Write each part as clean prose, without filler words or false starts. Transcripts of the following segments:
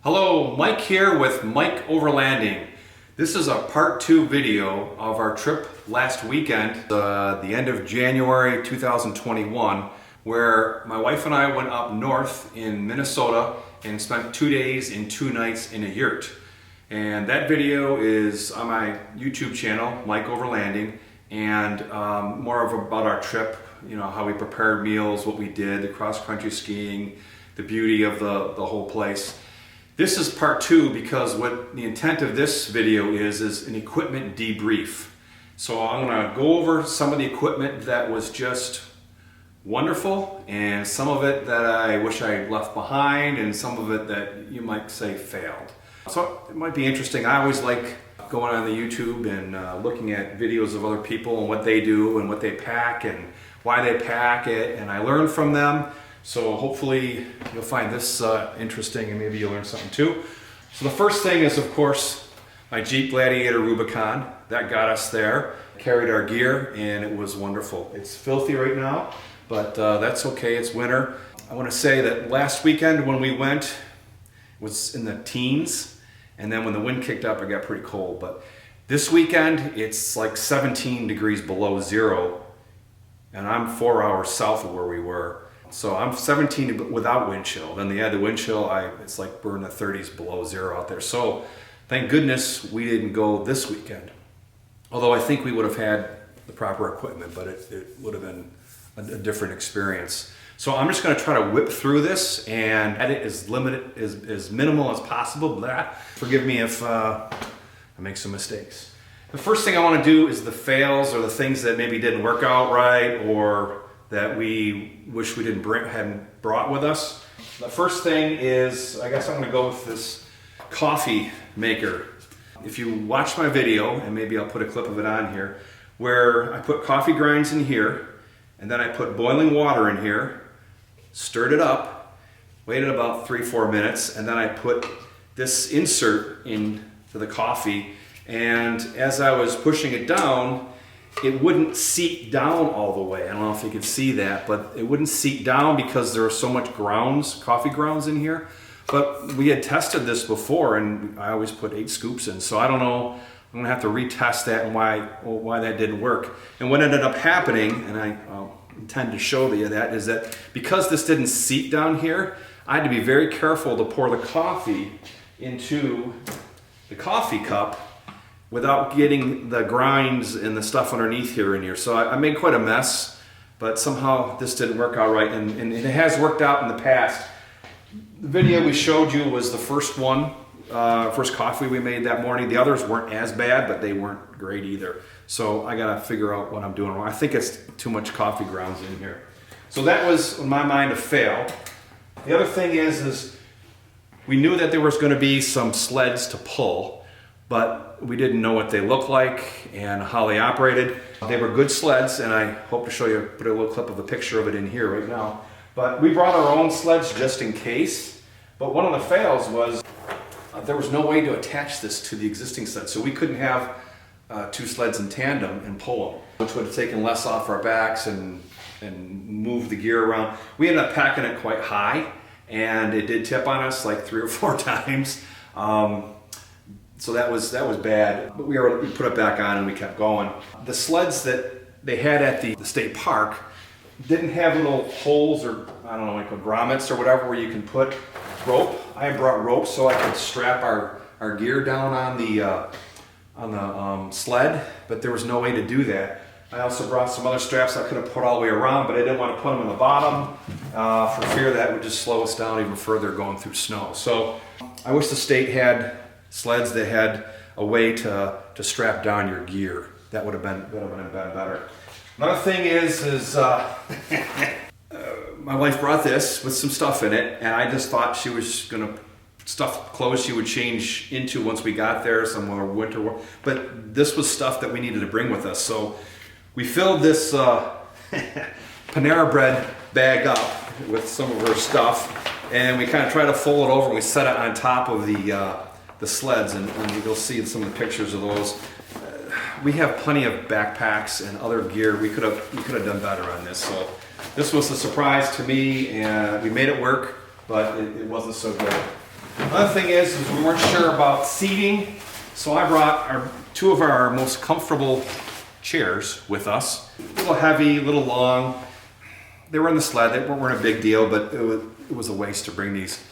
Hello, Mike here with Mike Overlanding. This is a part 2 video of our trip last weekend, the end of January 2021, where my wife and I went up north in Minnesota and spent 2 days and 2 nights in a yurt. And that video is on my YouTube channel, Mike Overlanding, and more of about our trip, you know, how we prepared meals, what we did, the cross-country skiing, the beauty of the whole place. This is part 2 because what the intent of this video is an equipment debrief. So I'm going to go over some of the equipment that was just wonderful and some of it that I wish I left behind and some of it that you might say failed. So it might be interesting. I always like going on the YouTube and looking at videos of other people and what they do and what they pack and why they pack it, and I learn from them. So hopefully you'll find this interesting and maybe you'll learn something too. So the first thing is, of course, my Jeep Gladiator Rubicon. That got us there. Carried our gear and it was wonderful. It's filthy right now, but that's okay, it's winter. I want to say that last weekend when we went, it was in the teens, and then when the wind kicked up it got pretty cold. But this weekend it's like 17 degrees below zero, and I'm 4 hours south of where we were. So I'm 17 without wind chill. Then they add the wind chill, it's like we're in the 30s below zero out there. So thank goodness we didn't go this weekend. Although I think we would have had the proper equipment, but it would have been a different experience. So I'm just going to try to whip through this and edit as minimal as possible. Blah. Forgive me if I make some mistakes. The first thing I want to do is the fails, or the things that maybe didn't work out right, or that we wish we hadn't brought with us. The first thing is, I guess I'm gonna go with this coffee maker. If you watch my video, and maybe I'll put a clip of it on here, where I put coffee grinds in here, and then I put boiling water in here, stirred it up, waited about 3-4 minutes, and then I put this insert into the coffee, and as I was pushing it down, it wouldn't seep down all the way. I don't know if you could see that, but it wouldn't seep down because there was so much coffee grounds in here. But we had tested this before, and I always put 8 scoops in. So I don't know, I'm gonna have to retest that and why that didn't work. And what ended up happening, and I intend to show you that, is that because this didn't seep down here, I had to be very careful to pour the coffee into the coffee cup without getting the grinds and the stuff underneath here in here. So I made quite a mess, but somehow this didn't work out right, and it has worked out in the past. The video we showed you was the first one, first coffee we made that morning. The others weren't as bad, but they weren't great either. So I gotta figure out what I'm doing wrong. I think it's too much coffee grounds in here. So that was, in my mind, a fail. The other thing is we knew that there was gonna be some sleds to pull, but we didn't know what they looked like and how they operated. They were good sleds, and I hope to show you, put a little clip of a picture of it in here right now. But we brought our own sleds just in case. But one of the fails was there was no way to attach this to the existing sled. So we couldn't have 2 sleds in tandem and pull them, which would have taken less off our backs and move the gear around. We ended up packing it quite high, and it did tip on us like 3 or 4 times. So that was bad, but we put it back on and we kept going. The sleds that they had at the state park didn't have little holes, or I don't know, like grommets or whatever, where you can put rope. I brought rope so I could strap our gear down on the sled, but there was no way to do that. I also brought some other straps I could have put all the way around, but I didn't want to put them in the bottom for fear that would just slow us down even further going through snow. So I wish the state had sleds that had a way to strap down your gear. That would have been better. Another thing is my wife brought this with some stuff in it, and I just thought she was gonna stuff clothes she would change into once we got there, some more winter wear. But this was stuff that we needed to bring with us. So we filled this Panera Bread bag up with some of her stuff, and we kind of tried to fold it over, and we set it on top of the sleds, and you'll see some of the pictures of those. We have plenty of backpacks and other gear. We could have done better on this. So this was a surprise to me, and we made it work, but it wasn't so good. Another thing is we weren't sure about seating, so I brought two of our most comfortable chairs with us. A little heavy, a little long. They were in the sled. They weren't a big deal, but it was a waste to bring these.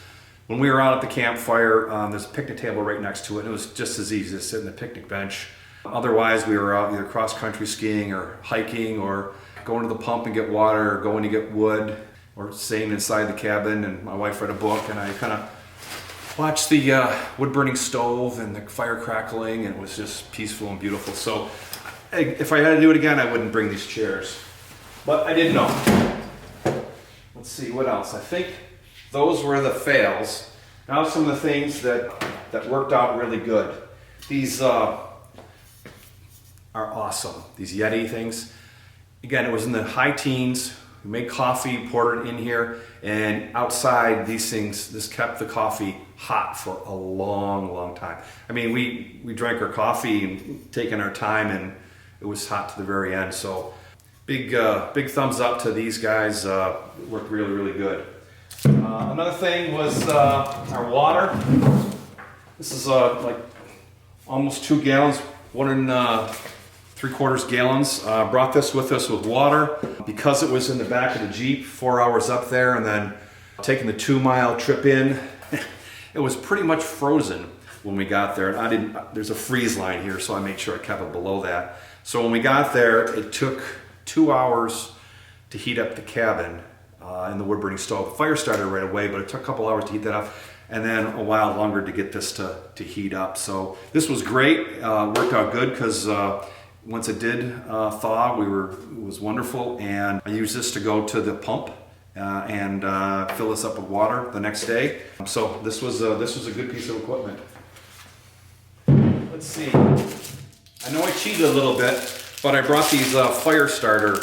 When we were out at the campfire, there's a picnic table right next to it, and it was just as easy to sit on the picnic bench. Otherwise, we were out either cross-country skiing or hiking or going to the pump and get water or going to get wood or staying inside the cabin, and my wife read a book and I kind of watched the wood-burning stove and the fire crackling, and it was just peaceful and beautiful. So if I had to do it again, I wouldn't bring these chairs. But I didn't know. Let's see, what else? I think those were the fails. Now some of the things that worked out really good. These are awesome, these Yeti things. Again, it was in the high teens. We made coffee, poured it in here, and outside these things, this kept the coffee hot for a long, long time. I mean, we drank our coffee and taking our time, and it was hot to the very end. So big thumbs up to these guys. Worked really, really good. Another thing was our water. This is like almost 2 gallons, 1 3/4 gallons. Brought this with us with water because it was in the back of the Jeep, 4 hours up there, and then taking the 2-mile trip in. It was pretty much frozen when we got there. And there's a freeze line here, so I made sure I kept it below that. So when we got there, it took 2 hours to heat up the cabin in the wood burning stove. The fire started right away, but it took a couple hours to heat that up, and then a while longer to get this to heat up. So this was great. Worked out good because once it did thaw, it was wonderful, and I used this to go to the pump and fill this up with water the next day. So this was a good piece of equipment. Let's see. I know I cheated a little bit, but I brought these fire starter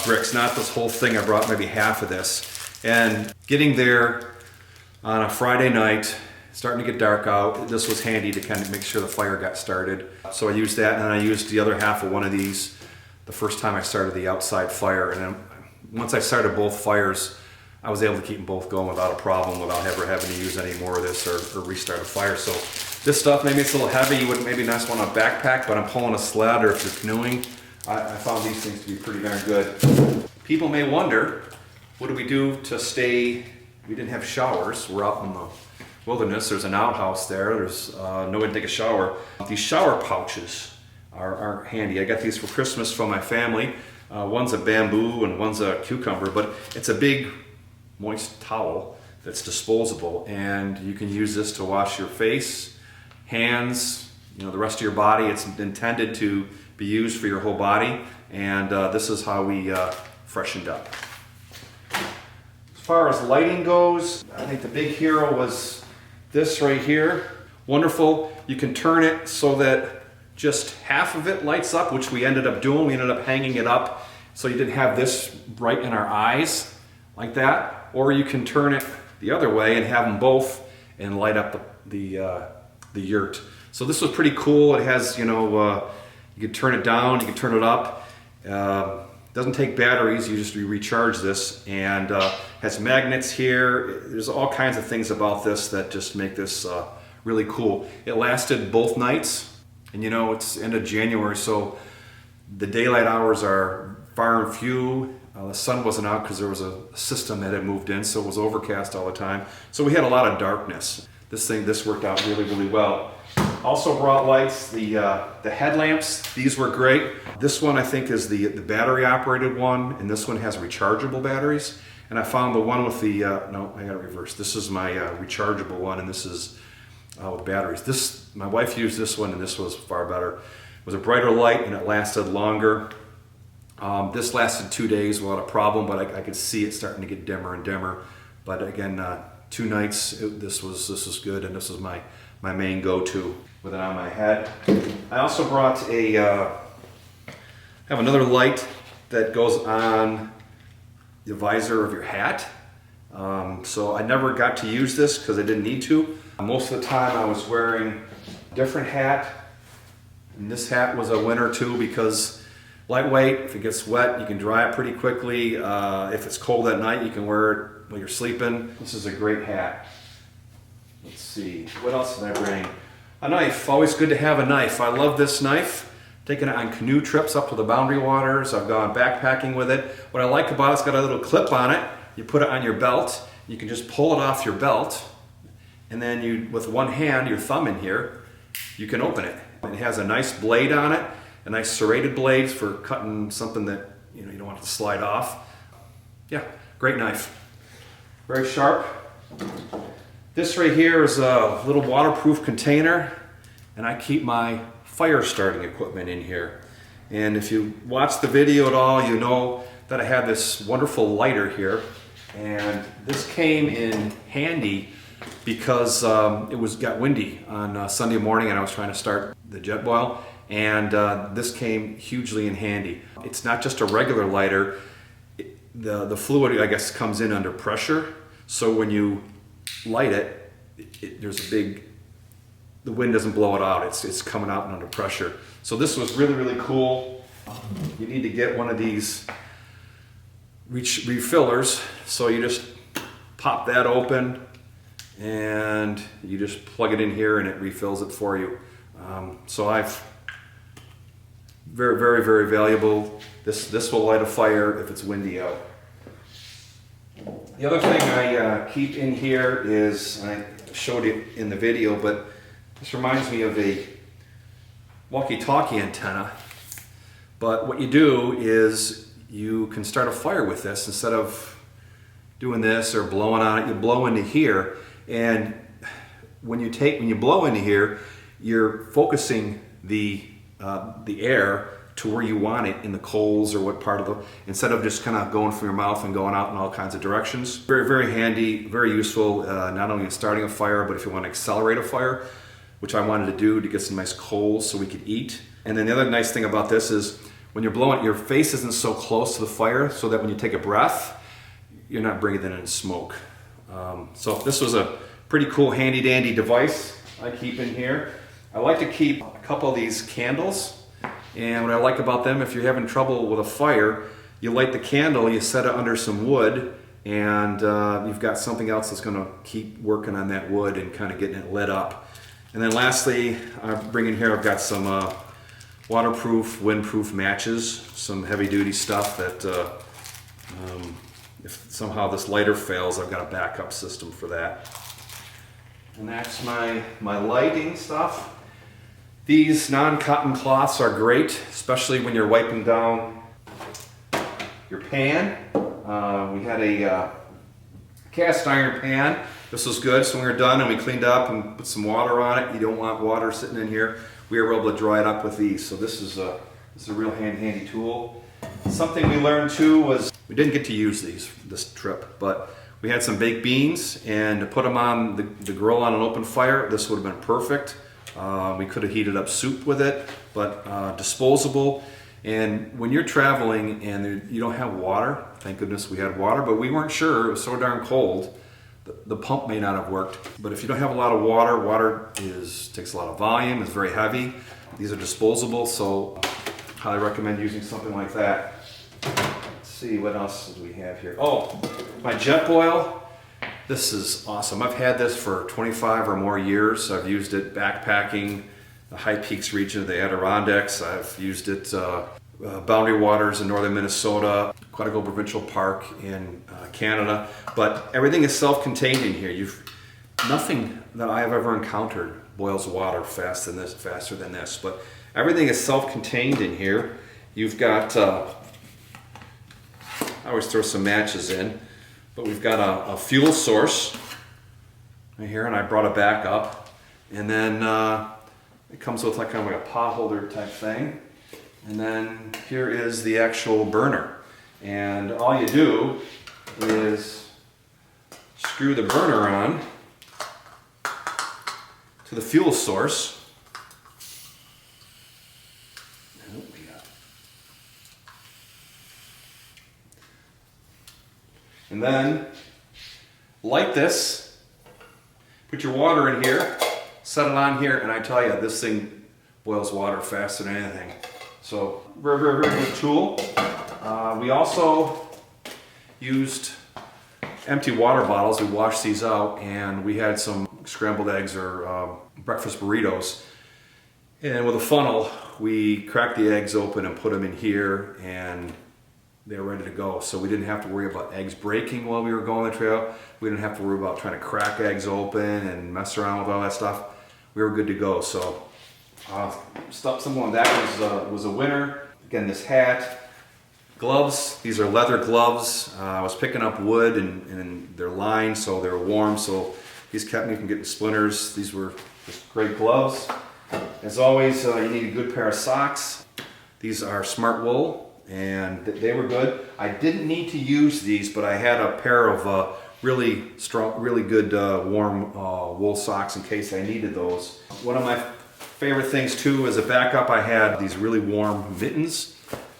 bricks, not this whole thing. I brought maybe half of this. And getting there on a Friday night, starting to get dark out, this was handy to kind of make sure the fire got started. So I used that, and I used the other half of one of these the first time I started the outside fire. And then once I started both fires, I was able to keep them both going without a problem, without ever having to use any more of this or restart a fire. So this stuff, maybe it's a little heavy. You wouldn't maybe not want a backpack, but I'm pulling a sled, or if you're canoeing, I found these things to be pretty darn good. People may wonder, what do we do to stay? We didn't have showers. We're out in the wilderness. There's an outhouse there. There's no way to take a shower. These shower pouches are handy. I got these for Christmas from my family. One's a bamboo and one's a cucumber, but it's a big moist towel that's disposable, and you can use this to wash your face, hands, the rest of your body. It's intended to be used for your whole body, and this is how we freshened up. As far as lighting goes, I think the big hero was this right here. Wonderful. You can turn it so that just half of it lights up, which we ended up doing. We ended up hanging it up so you didn't have this bright in our eyes like that. Or you can turn it the other way and have them both and light up the yurt. So this was pretty cool. It has, you can turn it down, you can turn it up. Doesn't take batteries, you just recharge this, and has magnets here. There's all kinds of things about this that just make this really cool. It lasted both nights, and it's end of January, so the daylight hours are far and few. The sun wasn't out because there was a system that had moved in, so it was overcast all the time. So we had a lot of darkness. This worked out really, really well. Also brought lights, the headlamps. These were great. This one I think is the battery operated one, and this one has rechargeable batteries. And I found the one with the, no, I got it reversed. This is my rechargeable one, and this is with batteries. My wife used this one, and this was far better. It was a brighter light, and it lasted longer. This lasted 2 days without a problem, but I could see it starting to get dimmer and dimmer. But again, 2 nights, this was good, and this was my main go-to with it on my head. I also brought have another light that goes on the visor of your hat. So I never got to use this because I didn't need to. Most of the time I was wearing a different hat, and this hat was a winner too because lightweight. If it gets wet, you can dry it pretty quickly. If it's cold at night, you can wear it while you're sleeping. This is a great hat. Let's see, what else did I bring? A knife, always good to have a knife. I love this knife. Taken it on canoe trips up to the Boundary Waters. I've gone backpacking with it. What I like about it, it's got a little clip on it. You put it on your belt. You can just pull it off your belt. And then you, with one hand, your thumb in here, you can open it. It has a nice blade on it, a nice serrated blade for cutting something that you don't want it to slide off. Yeah, great knife. Very sharp. This right here is a little waterproof container, and I keep my fire starting equipment in here. And if you watch the video at all, you know that I have this wonderful lighter here, and this came in handy because it got windy on Sunday morning and I was trying to start the jet boil, and this came hugely in handy. It's not just a regular lighter. The fluid, I guess, comes in under pressure, so when you light it, there's a big, the wind doesn't blow it out. It's coming out under pressure. So this was really, really cool. You need to get one of these refillers. So you just pop that open and you just plug it in here and it refills it for you. So very, very, very valuable. This will light a fire if it's windy out. The other thing I keep in here is, and I showed it in the video, but this reminds me of a walkie-talkie antenna. But what you do is you can start a fire with this. Instead of doing this or blowing on it, you blow into here. And when you blow into here, you're focusing the air to where you want it in the coals or what part of the, instead of just kind of going from your mouth and going out in all kinds of directions. Very, very handy, very useful, not only in starting a fire, but if you want to accelerate a fire, which I wanted to do to get some nice coals so we could eat. And then the other nice thing about this is when you're blowing, your face isn't so close to the fire so that when you take a breath, you're not breathing in smoke. So this was a pretty cool handy dandy device I keep in here. I like to keep a couple of these candles. And what I like about them, if you're having trouble with a fire, you light the candle, you set it under some wood, and you've got something else that's going to keep working on that wood and kind of getting it lit up. And then lastly, I bring in here, I've got some waterproof, windproof matches, some heavy duty stuff that if somehow this lighter fails, I've got a backup system for that. And that's my lighting stuff. These non-cotton cloths are great, especially when you're wiping down your pan. We had a cast iron pan. This was good, so when we were done and we cleaned up and put some water on it, you don't want water sitting in here, we were able to dry it up with these. So this is a real handy tool. Something we learned too was, we didn't get to use these this trip, but we had some baked beans, and to put them on the grill on an open fire, this would have been perfect. We could have heated up soup with it, but disposable. And when you're traveling and you don't have water, thank goodness we had water, but we weren't sure, it was so darn cold, the pump may not have worked. But if you don't have a lot of water, water takes a lot of volume, it's very heavy. These are disposable, so highly recommend using something like that. Let's see, what else do we have here? Oh, my jet boil. This is awesome. I've had this for 25 or more years. I've used it backpacking the High Peaks region of the Adirondacks. I've used it Boundary Waters in northern Minnesota, Quetico Provincial Park in Canada. But everything is self-contained in here. Nothing that I have ever encountered boils water faster than this. But everything is self-contained in here. You've got, I always throw some matches in. But we've got a fuel source right here, and I brought it back up. And then it comes with kind of like a pot holder type thing. And then here is the actual burner. And all you do is screw the burner on to the fuel source. And then light this, put your water in here, set it on here, and I tell you, this thing boils water faster than anything. So very, very, very good tool. We also used empty water bottles. We washed these out, and we had some scrambled eggs or breakfast burritos. And with a funnel, we cracked the eggs open and put them in here, and they were ready to go. So we didn't have to worry about eggs breaking while we were going the trail. We didn't have to worry about trying to crack eggs open and mess around with all that stuff. We were good to go. So someone that was a winner. Again, this hat. Gloves, these are leather gloves. I was picking up wood and they're lined so they're warm, so these kept me from getting splinters. These were just great gloves. As always, you need a good pair of socks. These are smart wool, and they were good. I didn't need to use these, but I had a pair of really strong, really good warm wool socks in case I needed those. One of my favorite things too, as a backup, I had these really warm mittens.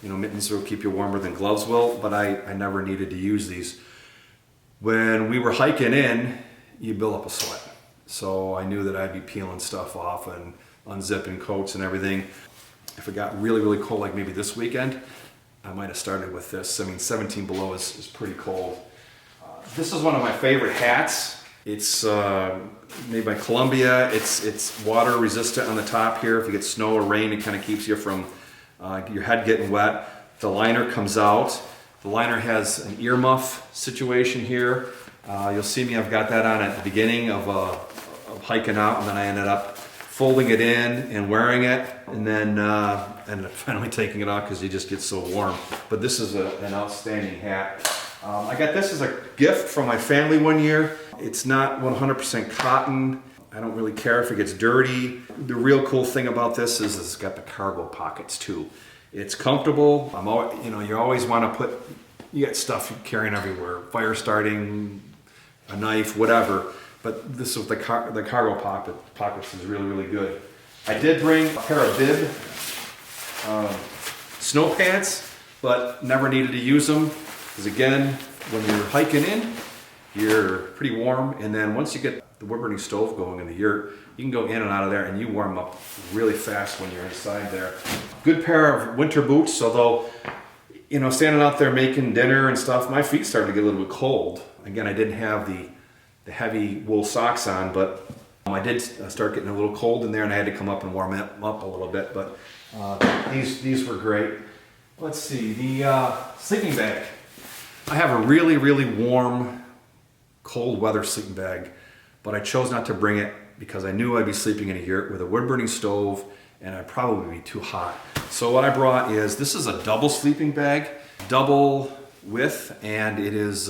You know, mittens will keep you warmer than gloves will, but I never needed to use these. When we were hiking in, you build up a sweat. So I knew that I'd be peeling stuff off and unzipping coats and everything. If it got really, really cold, like maybe this weekend, I might have started with this. I mean, 17 below is pretty cold. This is one of my favorite hats. It's made by Columbia. It's water resistant on the top here. If you get snow or rain, it kind of keeps you from your head getting wet. The liner comes out. The liner has an earmuff situation here. You'll see me, I've got that on at the beginning of hiking out, and then I ended up folding it in and wearing it, and then ended up finally taking it off because it just gets so warm. But this is an outstanding hat. I got this as a gift from my family one year. It's not 100% cotton. I don't really care if it gets dirty. The real cool thing about this is it's got the cargo pockets too. It's comfortable. You always want to you got stuff you're carrying everywhere, fire starting, a knife, whatever. But this with the cargo pockets is really, really good. I did bring a pair of bib snow pants, but never needed to use them. Because again, when you're hiking in, you're pretty warm, and then once you get the wood-burning stove going in the yurt, you can go in and out of there and you warm up really fast when you're inside there. Good pair of winter boots, although, standing out there making dinner and stuff, my feet started to get a little bit cold. Again, I didn't have the heavy wool socks on, but I did start getting a little cold in there, and I had to come up and warm them up a little bit, but these were great. Let's see, the sleeping bag. I have a really, really warm, cold weather sleeping bag, but I chose not to bring it because I knew I'd be sleeping in a yurt with a wood-burning stove, and I'd probably be too hot. So what I brought is, this is a double sleeping bag, double width, and it is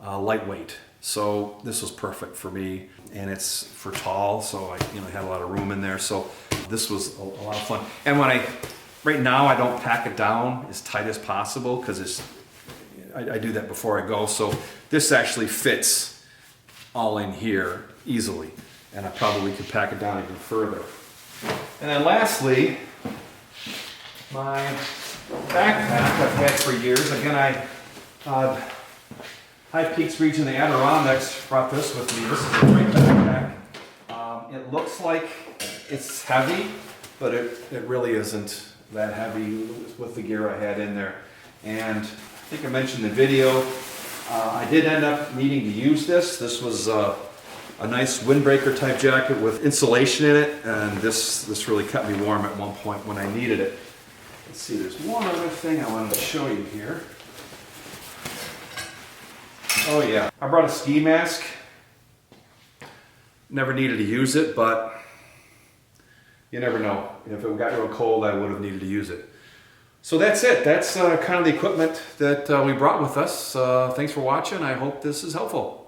lightweight. So this was perfect for me, and it's for tall, so I had a lot of room in there. So this was a lot of fun. And right now I don't pack it down as tight as possible because I do that before I go. So this actually fits all in here easily, and I probably could pack it down even further. And then lastly, my backpack I've had for years. Again, High Peaks region, the Adirondacks, brought this with me. This is a great backpack. It looks like it's heavy, but it really isn't that heavy with the gear I had in there. And I think I mentioned in the video, I did end up needing to use this. This was a nice windbreaker type jacket with insulation in it, and this really kept me warm at one point when I needed it. Let's see, there's one other thing I wanted to show you here. Oh yeah, I brought a ski mask. Never needed to use it, but you never know. If it got real cold, I would have needed to use it. So that's it. That's kind of the equipment that we brought with us. Thanks for watching. I hope this is helpful.